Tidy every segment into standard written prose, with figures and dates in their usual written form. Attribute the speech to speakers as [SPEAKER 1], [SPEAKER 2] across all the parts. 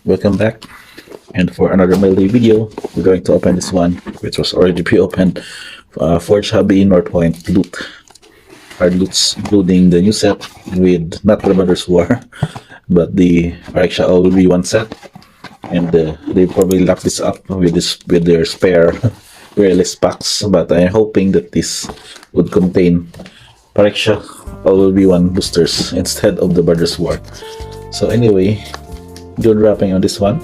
[SPEAKER 1] Welcome back. And for another Melody video, we're going to open this one, which was already pre-opened for Shopee North Point loot. Hard loots, including the new set with not the Brothers War, but the Phyrexia all will be one set. And they probably lock this up with their spare Prerelease packs. But I'm hoping that this would contain Phyrexia all will be one boosters instead of the Brothers War. So anyway, good wrapping on this one,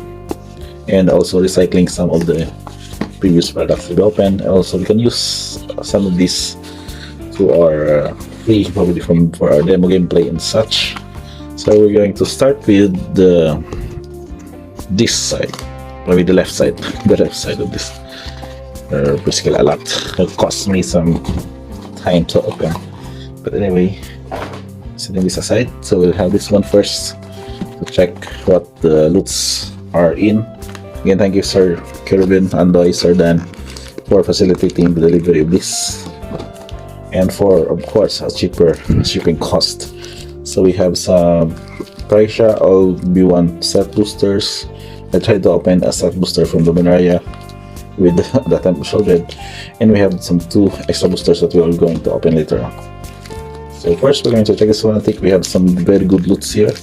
[SPEAKER 1] and also recycling some of the previous products we opened. Also, we can use some of these to our free, probably for our demo gameplay and such. So we're going to start with this side, probably the left side, of this. Basically a lot. It cost me some time to open, but anyway, setting this aside. So we'll have this one first to check what the loots are in. Again, thank you Sir Kerubin, Andoy, Sir Dan for facilitating the delivery of this, and for, of course, a cheaper shipping cost. So we have some Phyrexia all B1 set boosters. I tried to open a set booster from Dominaria with the time showed, and we have some 2 extra boosters that we are going to open later on. So first we're going to check this one. I think we have some very good loots here.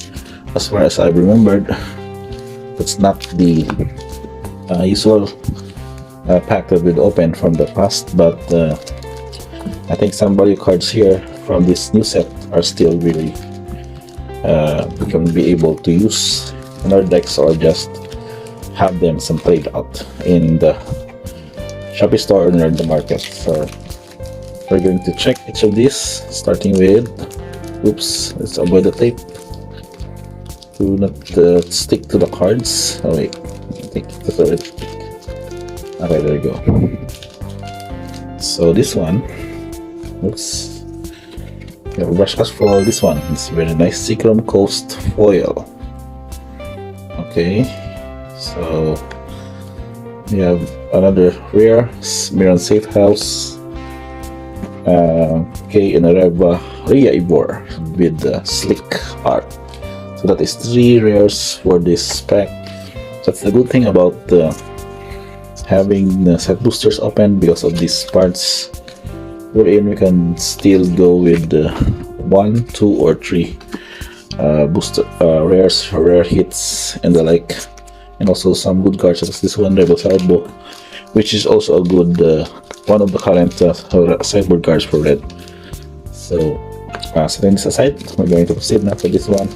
[SPEAKER 1] As far as I remembered, it's not the usual pack that we'd opened from the past, but I think some value cards here from this new set are still really we can be able to use in our decks, or just have them some played out in the Shopee store or in the market. So we're going to check each of these, starting with, oops, let's avoid the tape. Do not stick to the cards. Oh wait, I think it's already stick. Okay, there we go. So this one, oops, we have a brush cast for this one. It's very nice Seacrom Coast foil. Okay, so we have another rare Miran Safe House. Okay, and a Ria Ivor with slick art. So that is 3 rares for this pack. That's the good thing about having the set boosters open, because of these parts wherein we can still go with 1, 2, or 3 booster rares, rare hits, and the like, and also some good cards such as this one, Rebel Salvo, which is also a good one of the current sideboard cards for red. So setting this aside, we're going to proceed now for this one.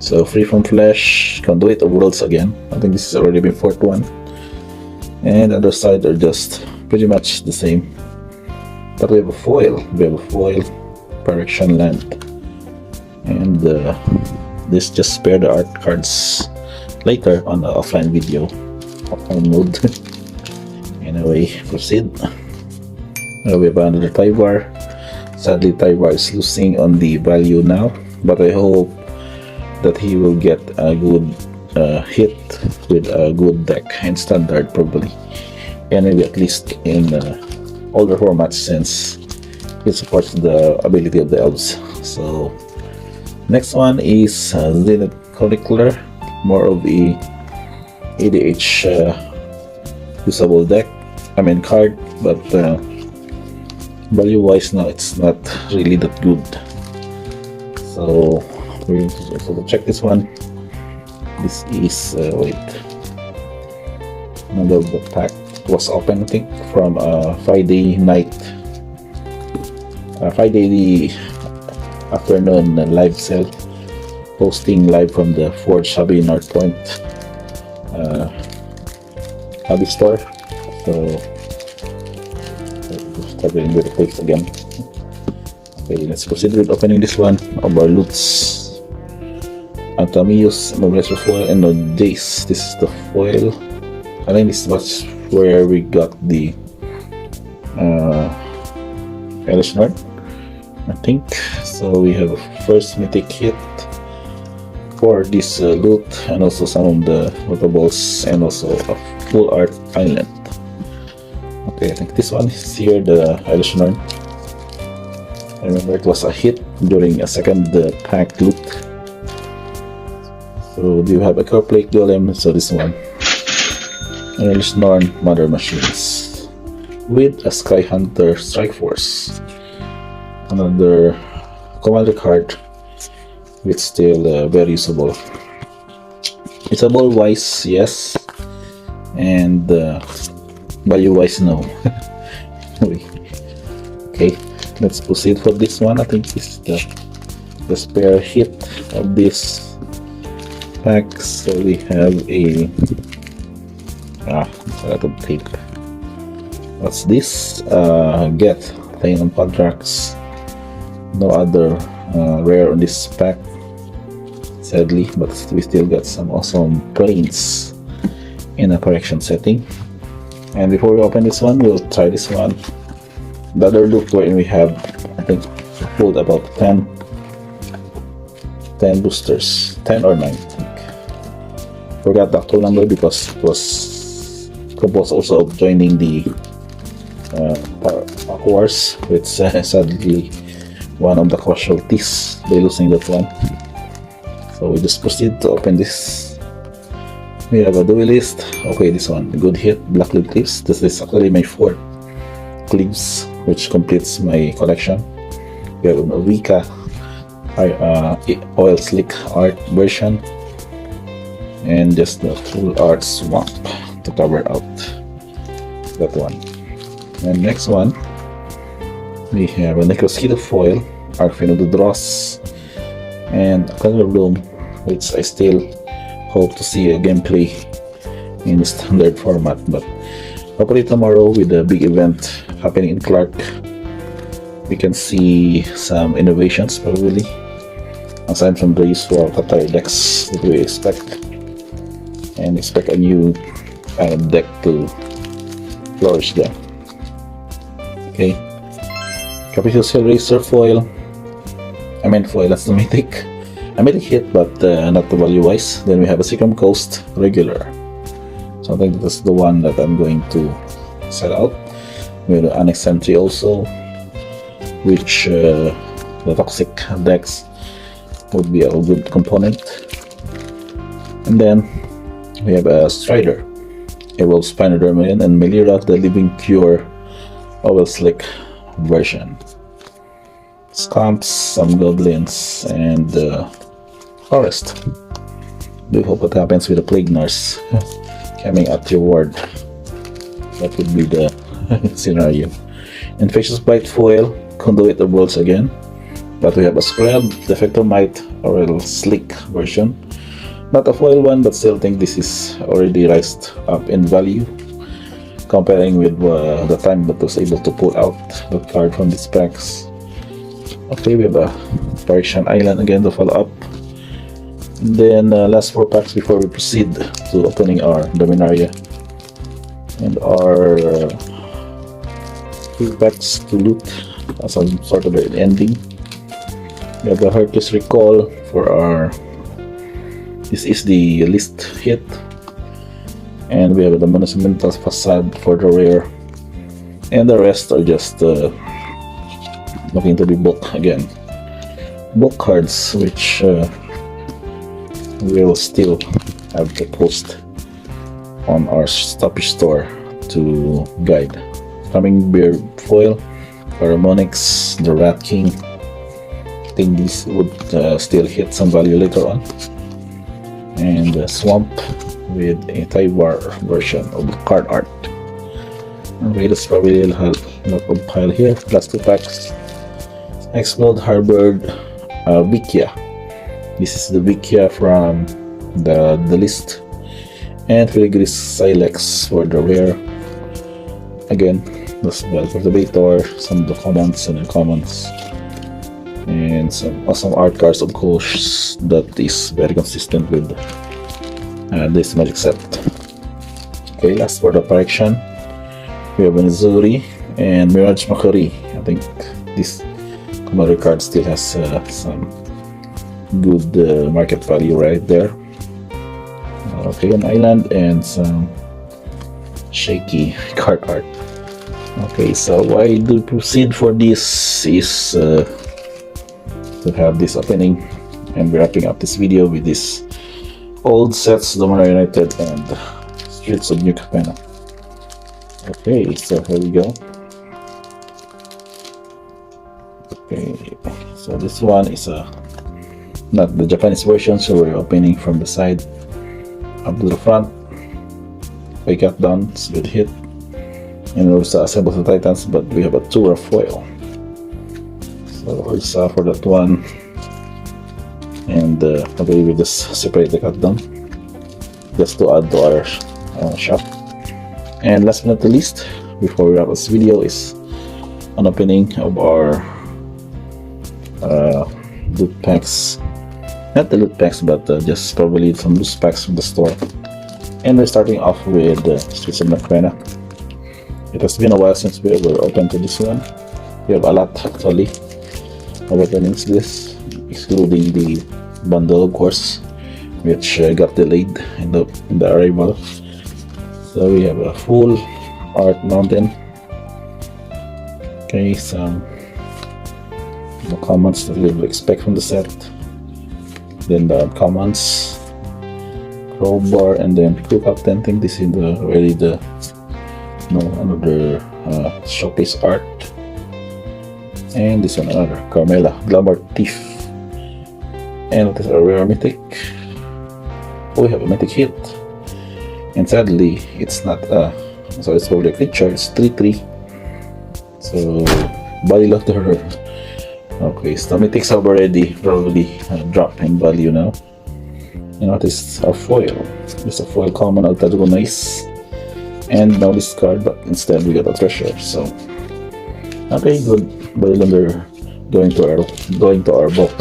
[SPEAKER 1] So Free From Flesh, Conduit of Worlds again. I think this has already been 4th one, and other side are just pretty much the same. But we have a foil. Phyrexia land, and this just spare the art cards later on the offline video, offline mode. Anyway, proceed. We have another Tyvar. Sadly, Tyvar is losing on the value now, but I hope that he will get a good hit with a good deck and standard, probably, and maybe at least in older formats, since it supports the ability of the elves. So next one is Zenith Chronicler, more of the ADH usable deck, card, but value wise now it's not really that good. So we're going to also check this one. This is wait, another pack was open, I think, from Friday night, Friday the afternoon live sale, posting live from the Ford Shopee North Point hobby store. So struggling with the clicks again. Okay, let's proceed with opening this one of our loots. Antamius, Mobiles foil, and no Days. This is the foil. I think this was where we got the Elishnar, I think. So we have a first mythic hit for this loot, and also some of the notables, and also a full art island. Okay, I think this one is here, the Elishnar. I remember it was a hit during a second pack loot. So do you have a Plate Golem? So this one. Early Norn Mother Machines with a Sky Hunter Strike Force. Another commander card which still very usable. Usable wise, yes, and value wise, no. Okay, let's proceed for this one. I think this is the spare hit of this pack. So we have a lot of tape. What's this? Get Thanon Atraxa. No other rare on this pack, sadly, but we still got some awesome planes in a correction setting. And before we open this one, we'll try this one. The other look wherein we have, I think, pulled about 10 boosters, 10 or 9, I think. Forgot the actual number because it was composed also of joining the Pack Wars, which sadly one of the casualties by losing that one. So we just proceed to open this. We have a duelist. Okay, this one, good hit, Black Lead Clips. This is actually my 4th Clips, which completes my collection. We have a Vika oil slick art version, and just the full art swamp to cover out that one. And next one, we have a Necrosquito foil, Arcane of the Dross, and a Color Bloom, which I still hope to see a gameplay in the standard format, but hopefully tomorrow with the big event happening in Clark, we can see some innovations probably, aside from the usual Qatar decks that we expect, and expect a new deck to flourish there. Okay, Capricious Hellraiser foil. I meant foil, that's the mythic. A mythic hit, but not the value wise. Then we have a Seacom Coast regular. So I think that's the one that I'm going to set out. We have the Annex Sentry also, which the toxic decks would be a good component. And then we have a Strider, Evolved Spinodermian, and Melira, the Living Cure Owl Slick version. Scamps, some goblins, and forest. Do hope what happens with the Plague Nurse coming at your ward. That would be the scenario. Infectious Bite foil, Conduit of Worlds again, but we have a Scrub, Defector Might, or a Slick version. Not a foil one, but still think this is already rised up in value, comparing with the time that was able to pull out the card from these packs. Okay, we have a Phyrexian Island again to follow up. And then last 4 packs before we proceed to opening our Dominaria and our 3 packs to loot as a sort of an ending. We have the Heartless Recall for our, this is the list hit, and we have the Monumental Facade for the rare, and the rest are just looking to be book again. Book cards, which we'll still have to post on our Stoppish store to guide. Coming Bear foil, Pheromonix, the Rat King. I think these would still hit some value later on. And Swamp with a Tyvar version of the card art. Okay, that's probably a lot of pile here. Last 2 packs. Explode Harbored Vikia. This is the Vikia from the list. And Phyrexia Silex for the rare. Again, the spell for the Baitor, some of the commons and uncommons. And some awesome art cards, of course, that is very consistent with this magic set. Okay, last for the correction, we have Nizuri and Mirage Makari. I think this commander card still has some good market value right there. Okay, an island and some shaky card art. Okay, so why do we proceed for this is to have this opening and wrapping up this video with this Old Sets, Dominaria United, and Streets of New Capena. Okay, so here we go. Okay, so this one is not the Japanese version, so we're opening from the side up to the front. We got done, it's a good hit. And also assemble the Titans, but we have a Tura foil. So it's for that one. And I believe we just separate the cut down just to add to our shop. And last but not the least, before we wrap this video, is an opening of our loot packs. Not the loot packs, but just probably some loose packs from the store. And we're starting off with Streets of Capena. It has been a while since we were open to this one. We have a lot actually of openings this, excluding the bundle of course, which got delayed in the arrival. So we have a full art mountain. Okay, some commons that we will expect from the set. Then the commons, crowbar, and then cook up tenting. This is already the another showcase art. And this one another Carmela Glamour Thief. And what is our rare mythic? Oh, we have a mythic hit. And sadly, it's not so it's probably a creature, it's 3/3. So body loader. Okay, so mythics have already probably dropped in value now. And what is our foil? It's a foil common Nice. And now discard, but instead we got a treasure. So okay, good. Body loader going to our bulk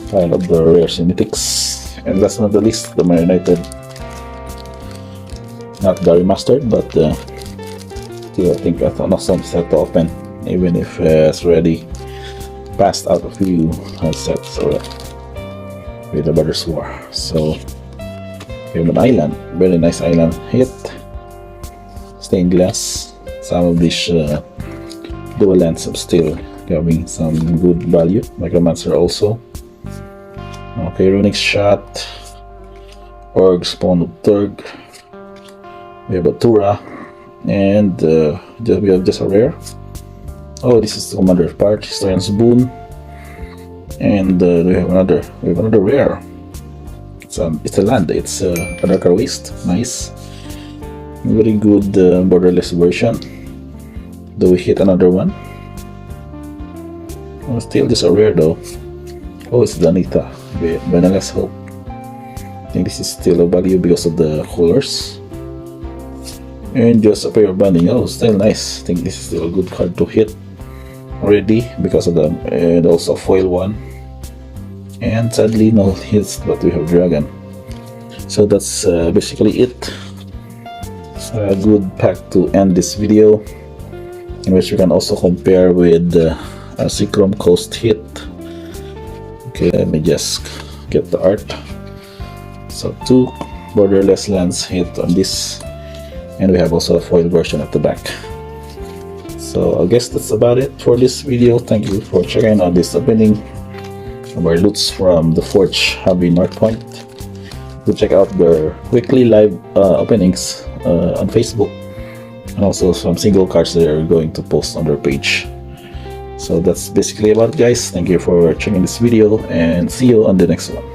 [SPEAKER 1] pile of the rares and mythics. And last but not the least, the United. Not the remastered, but still I think that's an awesome set to open, even if it's already passed out a few sets with the Brothers War. So we have an island, very nice island hit, stained glass. Some of these dual lands are still having some good value. Micromancer also. Okay, Runic Shot, Org Spawn of Turg. We have a Tura, and we have just a rare. Oh, this is the Commander part, Historian's Boon, and we have another rare. It's a land. It's a Darker Waste. Nice, very good borderless version. Do we hit another one? Oh, still just a rare though. Oh, it's Danita. But let's hope. I think this is still a value because of the colors. And just a pair of binding. Oh, still nice. I think this is still a good card to hit already because of the and also foil one. And sadly no hits, but we have dragon. So that's basically it. A good pack to end this video, in which we can also compare with a Seachrome Coast hit. Okay, let me just get the art. So 2 borderless lands hit on this. And we have also a foil version at the back. So I guess that's about it for this video. Thank you for checking out this opening of our loots from the Forge Hobby North Point. Do check out their weekly live openings on Facebook, and also some single cards that are going to post on their page. So that's basically about it, guys. Thank you for checking this video, and see you on the next one.